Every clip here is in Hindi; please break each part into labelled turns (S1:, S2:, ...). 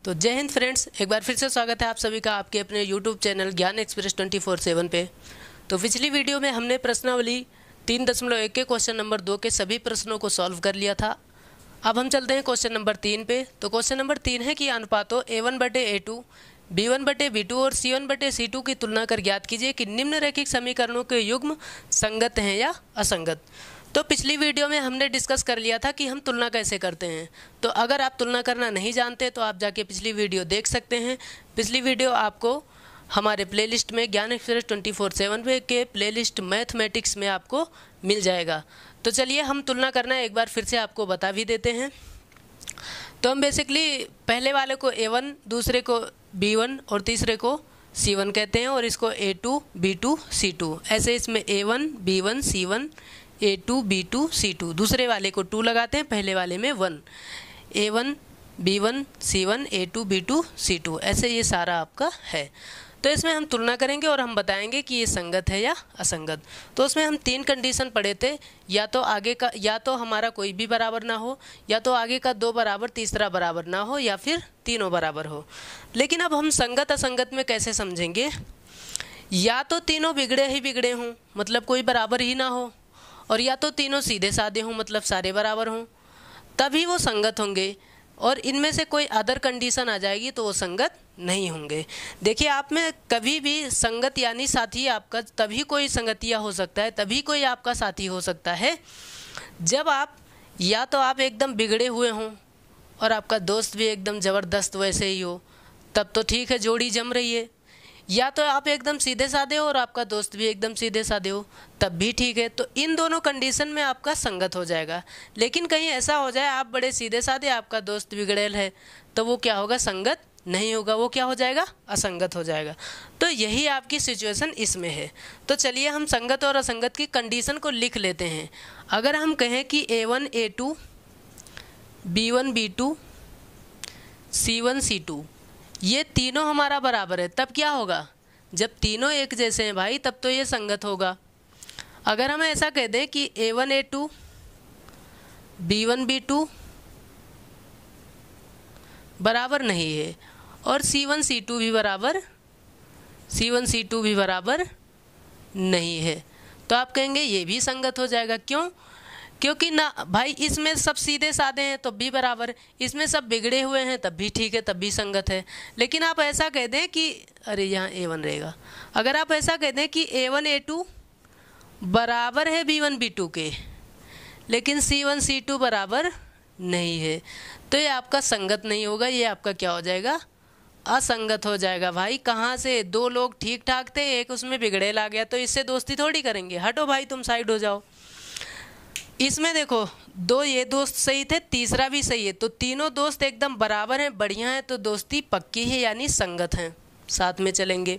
S1: तो जय हिंद फ्रेंड्स, एक बार फिर से स्वागत है आप सभी का आपके अपने YouTube चैनल ज्ञान एक्सप्रेस 24/7 पे। तो पिछली वीडियो में हमने प्रश्नावली 3.1 के क्वेश्चन नंबर 2 के सभी प्रश्नों को सॉल्व कर लिया था। अब हम चलते हैं क्वेश्चन नंबर 3 पे। तो क्वेश्चन नंबर 3 है कि अनुपातों A1/A2, B1/B2 और C1/C2 की तुलना कर ज्ञात कीजिए कि निम्नलिखित समीकरणों के युग्म संगत हैं या असंगत। तो पिछली वीडियो में हमने डिस्कस कर लिया था कि हम तुलना कैसे करते हैं। तो अगर आप तुलना करना नहीं जानते तो आप जाके पिछली वीडियो देख सकते हैं। पिछली वीडियो आपको हमारे प्लेलिस्ट में ज्ञान एक्सप्रेस 24/7 पे के प्लेलिस्ट मैथमेटिक्स में आपको मिल जाएगा। तो चलिए हम तुलना करना एक बार फिर से आपको बता भी देते हैं। तो हम बेसिकली पहले वाले को A1, दूसरे को B1 और तीसरे को C1 कहते हैं और इसको A2, B2, C2 ऐसे इसमें A1, B1, C1, A2, B2, C2 दूसरे वाले को 2 लगाते हैं, पहले वाले में 1, A1, B1, C1, A2, B2, C2 ऐसे ये सारा आपका है। तो इसमें हम तुलना करेंगे और हम बताएंगे कि ये संगत है या असंगत। तो उसमें हम 3 कंडीशन पढ़े थे, या तो आगे का या तो हमारा कोई भी बराबर ना हो, या तो आगे का 2 बराबर तीसरा बराबर ना हो, या फिर तीनों बराबर हो। लेकिन अब हम संगत असंगत में कैसे समझेंगे? या तो तीनों बिगड़े ही बिगड़े हों, मतलब कोई बराबर ही ना हो, और या तो तीनों सीधे साधे हों, मतलब सारे बराबर हों, तभी वो संगत होंगे। और इनमें से कोई अदर कंडीशन आ जाएगी तो वो संगत नहीं होंगे। देखिए, आप में कभी भी संगत यानी साथी आपका तभी कोई संगतिया हो सकता है, तभी कोई आपका साथी हो सकता है जब आप या तो आप एकदम बिगड़े हुए हों और आपका दोस्त भी एकदम ज़बरदस्त वैसे ही हो, तब तो ठीक है, जोड़ी जम रही है। या तो आप एकदम सीधे साधे हो और आपका दोस्त भी एकदम सीधे साधे हो, तब भी ठीक है। तो इन दोनों कंडीशन में आपका संगत हो जाएगा। लेकिन कहीं ऐसा हो जाए आप बड़े सीधे साधे, आपका दोस्त बिगड़ेल है, तो वो क्या होगा? संगत नहीं होगा, वो क्या हो जाएगा? असंगत हो जाएगा। तो यही आपकी सिचुएशन इसमें है। तो चलिए हम संगत और असंगत की कंडीशन को लिख लेते हैं। अगर हम कहें कि A1, A2, B1, B2, C1, C2 ये तीनों हमारा बराबर है, तब क्या होगा? जब तीनों एक जैसे हैं भाई, तब तो ये संगत होगा। अगर हम ऐसा कह दें कि A1, A2, B1, B2 बराबर नहीं है और C1, C2 भी बराबर नहीं है, तो आप कहेंगे ये भी संगत हो जाएगा। क्यों? क्योंकि ना भाई इसमें सब सीधे साधे हैं तब भी बराबर, इसमें सब बिगड़े हुए हैं तब भी ठीक है, तब भी संगत है। लेकिन आप ऐसा कह दें कि अरे यहाँ A1 रहेगा, अगर आप ऐसा कह दें कि A1, A2 बराबर है B1, B2 के, लेकिन C1, C2 बराबर नहीं है, तो ये आपका संगत नहीं होगा, ये आपका क्या हो जाएगा? असंगत हो जाएगा। भाई कहाँ से? 2 लोग ठीक ठाक थे, एक उसमें बिगड़ेल आ गया, तो इससे दोस्ती थोड़ी करेंगे। हटो भाई, तुम साइड हो जाओ। इसमें देखो, 2 ये दोस्त सही थे, तीसरा भी सही है, तो तीनों दोस्त एकदम बराबर हैं, बढ़िया हैं, तो दोस्ती पक्की है यानी संगत हैं, साथ में चलेंगे।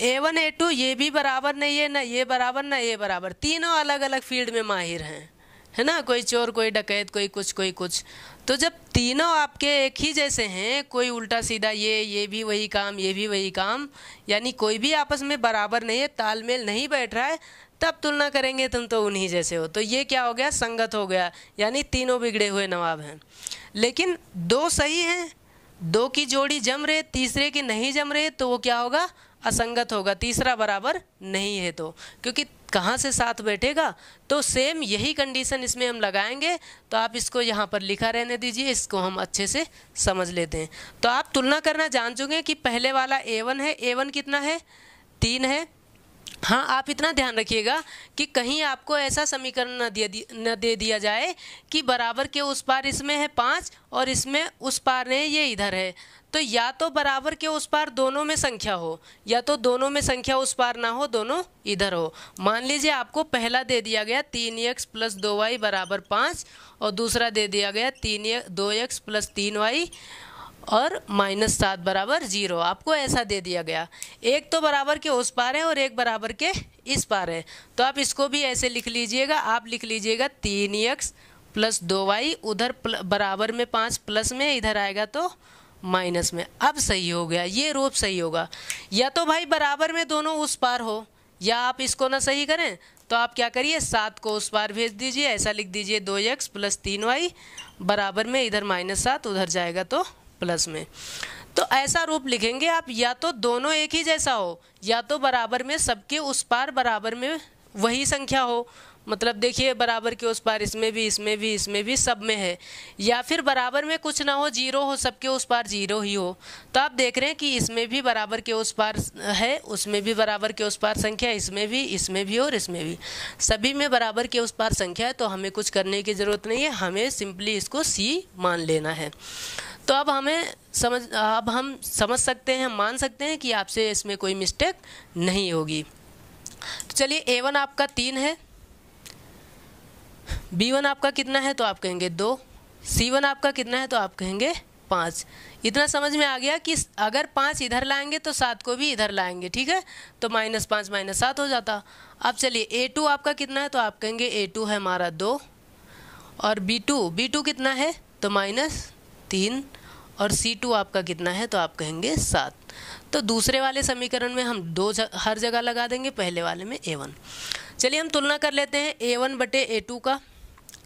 S1: A1, A2 ये भी बराबर नहीं है, ना ये बराबर ना ये बराबर, तीनों अलग अलग फील्ड में माहिर हैं, है ना? कोई चोर, कोई डकैत, कोई कुछ कोई कुछ। तो जब तीनों आपके एक ही जैसे हैं, कोई उल्टा सीधा ये भी वही काम, ये भी वही काम, यानी कोई भी आपस में बराबर नहीं है, तालमेल नहीं बैठ रहा है, तब तुलना करेंगे तुम तो उन्हीं जैसे हो, तो ये क्या हो गया? संगत हो गया, यानी तीनों बिगड़े हुए नवाब हैं। लेकिन 2 सही हैं, 2 की जोड़ी जम रहे, तीसरे की नहीं जम रहे, तो वो क्या होगा? असंगत होगा, तीसरा बराबर नहीं है, तो क्योंकि कहाँ से साथ बैठेगा? तो सेम यही कंडीशन इसमें हम लगाएंगे। तो आप इसको यहाँ पर लिखा रहने दीजिए, इसको हम अच्छे से समझ लेते हैं। तो आप तुलना करना जान चुके कि पहले वाला A1 है, A1 कितना है? 3 है। हाँ, आप इतना ध्यान रखिएगा कि कहीं आपको ऐसा समीकरण न दे दिया जाए कि बराबर के उस पार इसमें है 5 और इसमें उस पार है ये इधर है। तो या तो बराबर के उस पार दोनों में संख्या हो, या तो दोनों में संख्या उस पार ना हो, दोनों इधर हो। मान लीजिए आपको पहला दे दिया गया 3x + 2y बराबर 5 और दूसरा दे दिया गया 2x + 3y और -7 बराबर 0, आपको ऐसा दे दिया गया। एक तो बराबर के उस पार है और एक बराबर के इस पार है, तो आप इसको भी ऐसे लिख लीजिएगा। आप लिख लीजिएगा 3x + 2y, उधर बराबर में 5 प्लस में, इधर आएगा तो माइनस में। अब सही हो गया, ये रूप सही होगा। या तो भाई बराबर में दोनों उस पार हो, या आप इसको ना सही करें तो आप क्या करिए, 7 को उस पार भेज दीजिए, ऐसा लिख दीजिए 2x + 3y बराबर में इधर -7, उधर जाएगा तो प्लस में। तो ऐसा रूप लिखेंगे आप, या तो दोनों एक ही जैसा हो, या तो बराबर में सबके उस पार बराबर में वही संख्या हो, मतलब देखिए बराबर के उस पार इसमें भी, इसमें भी, इसमें भी, सब में है, या फिर बराबर में कुछ ना हो, जीरो हो, सबके उस पार जीरो ही हो। तो आप देख रहे हैं कि इसमें भी बराबर के उस पार है, उसमें भी बराबर के उस पार संख्या, इसमें भी और इसमें भी, सभी में बराबर के उस पार संख्या है। तो हमें कुछ करने की ज़रूरत नहीं है, हमें सिंपली इसको सी मान लेना है। तो अब हम समझ सकते हैं, मान सकते हैं कि आपसे इसमें कोई मिस्टेक नहीं होगी। तो चलिए A1 आपका 3 है, B1 आपका कितना है तो आप कहेंगे 2, C1 आपका कितना है तो आप कहेंगे 5। इतना समझ में आ गया कि अगर 5 इधर लाएंगे तो 7 को भी इधर लाएंगे, ठीक है, तो -5 -7 हो जाता। अब चलिए A2 आपका कितना है तो आप कहेंगे A2 है हमारा 2, और B2 कितना है तो -3, और C2 आपका कितना है तो आप कहेंगे 7। तो दूसरे वाले समीकरण में हम 2 हर जगह लगा देंगे, पहले वाले में A1। चलिए हम तुलना कर लेते हैं A1 बटे A2 का।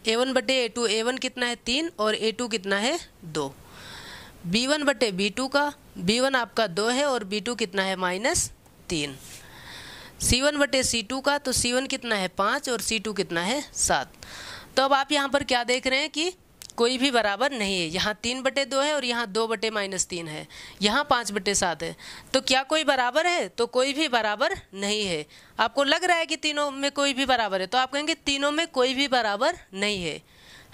S1: A1 बटे A2, A1 कितना है 3 और A2 कितना है 2। B1 बटे B2 का, B1 आपका 2 है और B2 कितना है -3। C1 बटे C2 का, तो C1 कितना है 5 और C2 कितना है 7। तो अब आप यहाँ पर क्या देख रहे हैं कि कोई भी बराबर नहीं है। यहाँ 3 बटे 2 है और यहाँ 2 बटे -3 है, यहाँ 5 बटे 7 है। तो क्या कोई बराबर है? तो कोई भी बराबर नहीं है। आपको लग रहा है कि तीनों में कोई भी बराबर है, तो आप कहेंगे तीनों में कोई भी बराबर नहीं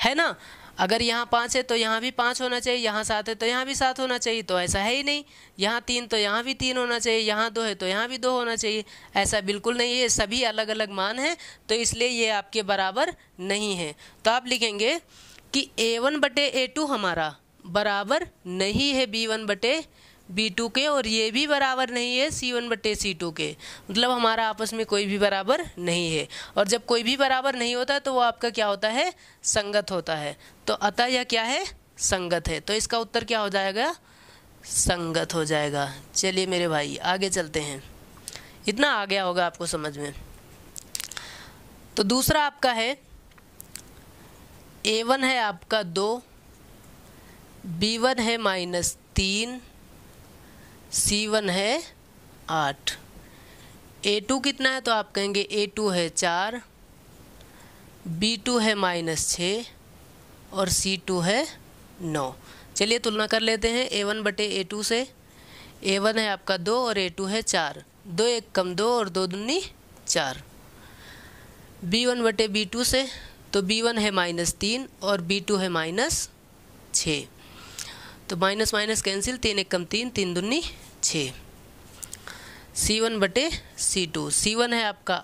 S1: है ना। अगर यहाँ 5 है तो यहाँ भी 5 होना चाहिए, यहाँ 7 है तो यहाँ भी 7 होना चाहिए, तो ऐसा है ही नहीं। यहाँ 3 तो यहाँ भी 3 होना चाहिए, यहाँ 2 है तो यहाँ भी 2 होना चाहिए, ऐसा बिल्कुल नहीं है। सभी अलग अलग मान हैं, तो इसलिए ये आपके बराबर नहीं है। तो आप लिखेंगे कि A1 बटे A2 हमारा बराबर नहीं है B1 बटे B2 के, और ये भी बराबर नहीं है C1 बटे C2 के। मतलब हमारा आपस में कोई भी बराबर नहीं है, और जब कोई भी बराबर नहीं होता है तो वो आपका क्या होता है? संगत होता है। तो अतः यह क्या है? संगत है। तो इसका उत्तर क्या हो जाएगा? संगत हो जाएगा। चलिए मेरे भाई आगे चलते हैं, इतना आ गया होगा आपको समझ में। तो दूसरा आपका है A1 है आपका 2, B1 है -3, C1 है 8। A2 कितना है तो आप कहेंगे A2 है 4, B2 है -6 और C2 है 9। चलिए तुलना कर लेते हैं A1 बटे A2 से। A1 है आपका 2 और A2 है 4, 2 1 कम 2 और 2 दूनी 4। B1 बटे B2 से, तो B1 है -3 और B2 है -6, तो माइनस माइनस कैंसिल, 3 1 कम 3, 3 दूनी 6। C1 बटे C2, C1 है आपका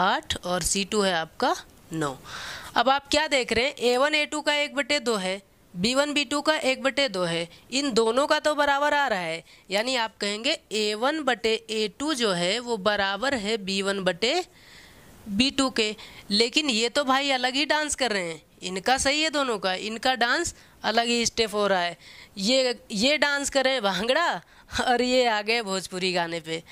S1: 8 और C2 है आपका 9। अब आप क्या देख रहे हैं? A1 A2 का 1/2 है, B1 B2 का 1/2 है, इन दोनों का तो बराबर आ रहा है, यानी आप कहेंगे A1 बटे A2 जो है वो बराबर है B1 बटे B2 के। लेकिन ये तो भाई अलग ही डांस कर रहे हैं, इनका सही है दोनों का, इनका डांस अलग ही स्टेप हो रहा है। ये डांस कर रहे हैं भांगड़ा और ये आ गए भोजपुरी गाने पे।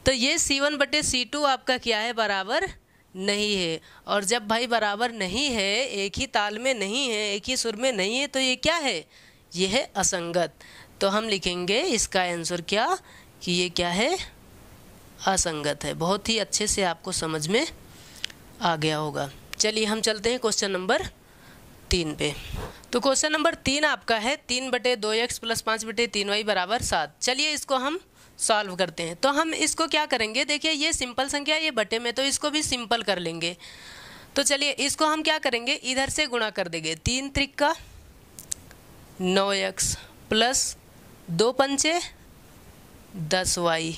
S1: तो ये C1 बटे C2 आपका क्या है? बराबर नहीं है। और जब भाई बराबर नहीं है, एक ही ताल में नहीं है, एक ही सुर में नहीं है, तो ये क्या है? ये है असंगत। तो हम लिखेंगे इसका आंसर क्या कि ये क्या है? असंगत है। बहुत ही अच्छे से आपको समझ में आ गया होगा। चलिए हम चलते हैं क्वेश्चन नंबर 3 पे। तो क्वेश्चन नंबर 3 आपका है 3 बटे 2x प्लस 5 बटे 3y बराबर 7। चलिए इसको हम सॉल्व करते हैं। तो हम इसको क्या करेंगे? देखिए ये सिंपल संख्या, ये बटे में, तो इसको भी सिंपल कर लेंगे। तो चलिए इसको हम क्या करेंगे? इधर से गुणा कर देंगे। 3 त्रिका 9x प्लस 2 पंचे 10y,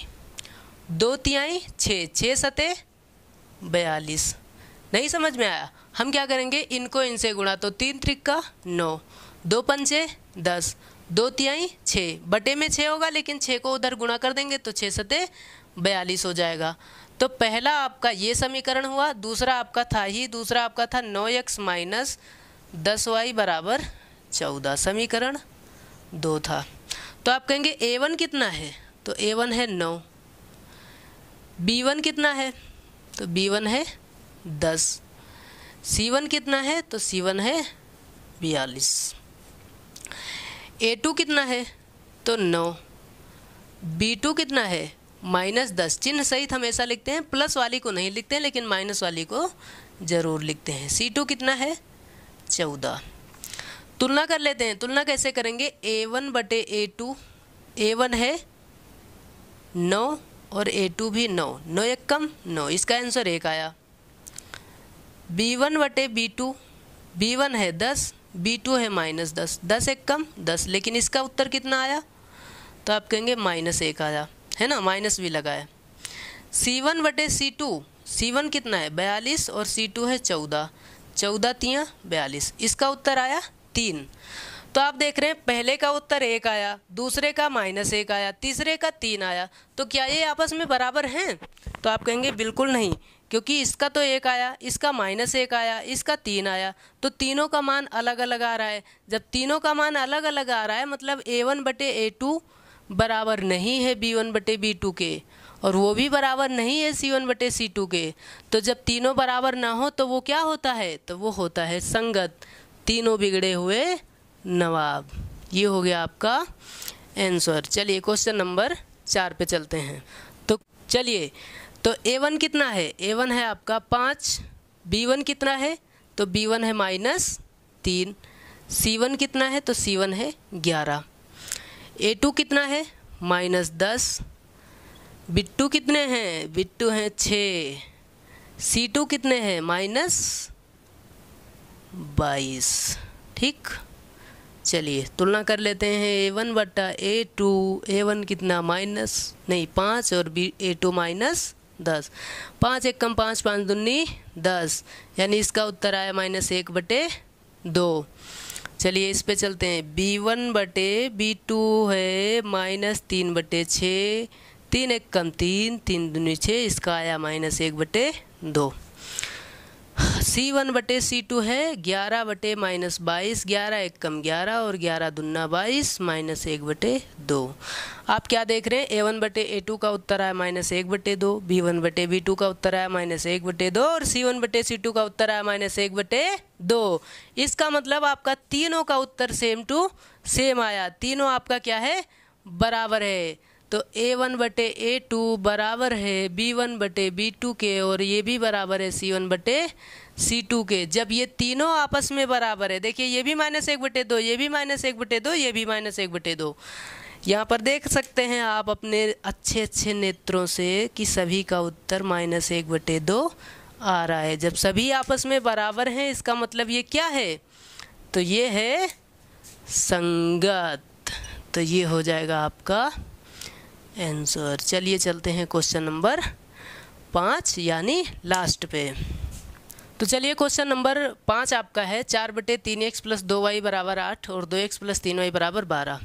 S1: 2 तिहाई 6, 6 सते 42। नहीं समझ में आया? हम क्या करेंगे? इनको इनसे गुणा, तो 3 त्रिका 9, 2 पंचे 10, 2 तिहाई 6, बटे में 6 होगा, लेकिन 6 को उधर गुणा कर देंगे तो 6 सते 42 हो जाएगा। तो पहला आपका ये समीकरण हुआ। दूसरा आपका था ही, दूसरा आपका था 9x माइनस 10y बराबर 14, समीकरण 2 था। तो आप कहेंगे A1 कितना है? तो A1 है 9। B1 कितना है? तो B1 है 10। C1 कितना है? तो C1 है 42। A2 कितना है? तो 9। B2 कितना है -10। चिन्ह सहित हमेशा लिखते हैं, प्लस वाली को नहीं लिखते हैं, लेकिन माइनस वाली को ज़रूर लिखते हैं। C2 कितना है 14। तुलना कर लेते हैं। तुलना कैसे करेंगे, A1 बटे A2, A1 है 9 और A2 भी 9, 9 एक कम 9, इसका आंसर 1 आया। B1 बटे B2, B1 है 10, B2 है -10, 10 एक कम 10, लेकिन इसका उत्तर कितना आया, तो आप कहेंगे -1 आया, है ना, माइनस भी लगा है। C1 बटे C2, C1 कितना है 42 और C2 है 14, 14 तियाँ 42, इसका उत्तर आया 3। तो आप देख रहे हैं पहले का उत्तर 1 आया, दूसरे का -1 आया, तीसरे का 3 आया। तो क्या ये आपस में बराबर हैं, तो आप कहेंगे बिल्कुल नहीं, क्योंकि इसका तो 1 आया, इसका -1 आया, इसका 3 आया, तो तीनों का मान अलग अलग आ रहा है। जब तीनों का मान अलग अलग आ रहा है मतलब A1 बटे A2 बराबर नहीं है B1 बटे B2 के, और वो भी बराबर नहीं है C1 बटे C2 के। तो जब तीनों बराबर ना हो तो वो क्या होता है, तो वो होता है संगत, तीनों बिगड़े हुए नवाब। ये हो गया आपका आंसर। चलिए क्वेश्चन नंबर 4 पे चलते हैं। तो चलिए, तो A1 कितना है, A1 है आपका 5, B1 कितना है, तो B1 है -3, C1 कितना है, तो C1 है 11, A2 कितना है -10, बिट्टू कितने हैं, बिट्टू हैं 6, C2 कितने हैं -22। ठीक, चलिए तुलना कर लेते हैं। A1 बटा A2, A1 कितना 5 और A2 -10, 5 एक कम 5, 5 दूनी 10, यानी इसका उत्तर आया -1 बटे 2। चलिए इस पे चलते हैं। B1 बटे B2 है -3 बटे 6, 3 एक कम 3, 3 दूनी 6, इसका आया -1 बटे 2। C1 बटे C2 है 11 बटे -22, 11 एक कम 11 और 11 दूना 22, -1 बटे 2। आप क्या देख रहे हैं, A1 बटे A2 का उत्तर आया -1 बटे 2, B1 बटे B2 का उत्तर आया -1 बटे 2 और C1 बटे C2 का उत्तर आया -1 बटे 2। इसका मतलब आपका तीनों का उत्तर सेम टू सेम आया, तीनों आपका क्या है, बराबर है। तो A1 बटे A2 बराबर है B1 बटे B2 के, और ये भी बराबर है C1 बटे C2 के। जब ये तीनों आपस में बराबर है, देखिए ये भी -1 बटे 2, ये भी -1 बटे 2, ये भी -1 बटे 2। यहाँ पर देख सकते हैं आप अपने अच्छे अच्छे नेत्रों से कि सभी का उत्तर -1 बटे 2 आ रहा है। जब सभी आपस में बराबर हैं इसका मतलब ये क्या है, तो ये है संगत। तो ये हो जाएगा आपका आंसर। चलिए चलते हैं क्वेश्चन नंबर 5 यानी लास्ट पे। तो चलिए क्वेश्चन नंबर 5 आपका है 4 बटे 3x प्लस 2y बराबर 8 और 2x प्लस 3y बराबर 12।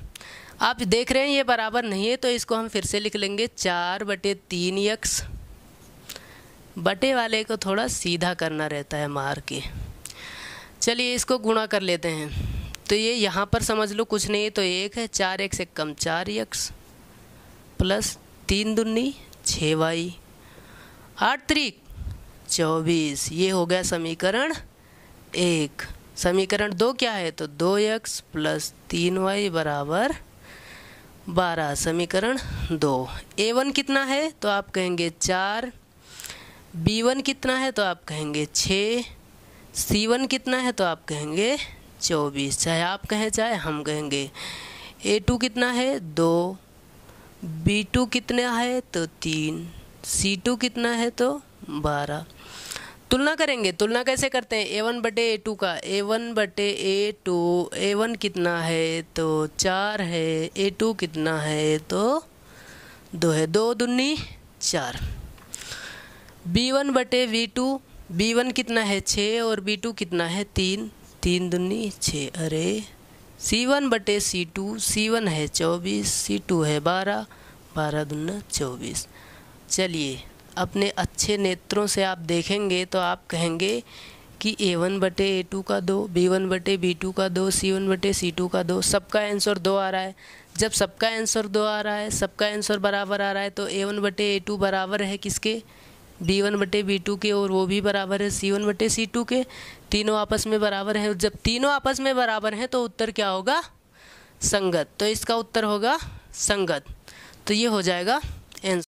S1: आप देख रहे हैं ये बराबर नहीं है, तो इसको हम फिर से लिख लेंगे 4 बटे 3x। बटे वाले को थोड़ा सीधा करना रहता है मार के। चलिए इसको गुणा कर लेते हैं। तो ये यहाँ पर समझ लो कुछ नहीं तो 1 है, 4x एक कम 4x प्लस 3 दूनी 6y, 8 त्रिक 24। ये हो गया समीकरण 1। समीकरण 2 क्या है, तो 2x प्लस 3y बराबर 12। समीकरण 2। A1 कितना है, तो आप कहेंगे 4, B1 कितना है, तो आप कहेंगे 6, C1 कितना है, तो आप कहेंगे 24। चाहे आप कहें चाहे हम कहेंगे। A2 कितना है 2, B2 कितना है, तो 3, C2 कितना है, तो 12। तुलना करेंगे। तुलना कैसे करते हैं, A1 बटे A2 का, A1 बटे A2, A1 कितना है, तो 4 है, A2 कितना है, तो 2 है, 2 दूनी 4। B1 बटे B2, B1 कितना है 6 और B2 कितना है 3, 3 दूनी 6। अरे C1 बटे C2, C1 है 24, C2 है 12, 12 दूना 24। चलिए अपने अच्छे नेत्रों से आप देखेंगे तो आप कहेंगे कि A1 बटे A2 का 2, B1 बटे B2 का 2, C1 बटे C2 का 2, सबका आंसर 2 आ रहा है। जब सबका आंसर 2 आ रहा है, सबका आंसर बराबर आ रहा है, तो A1 बटे A2 बराबर है किसके, B1 बटे B2 के, और वो भी बराबर है C1 बटे C2 के। तीनों आपस में बराबर हैं। जब तीनों आपस में बराबर हैं तो उत्तर क्या होगा, संगत, तो इसका उत्तर होगा संगत। तो ये हो जाएगा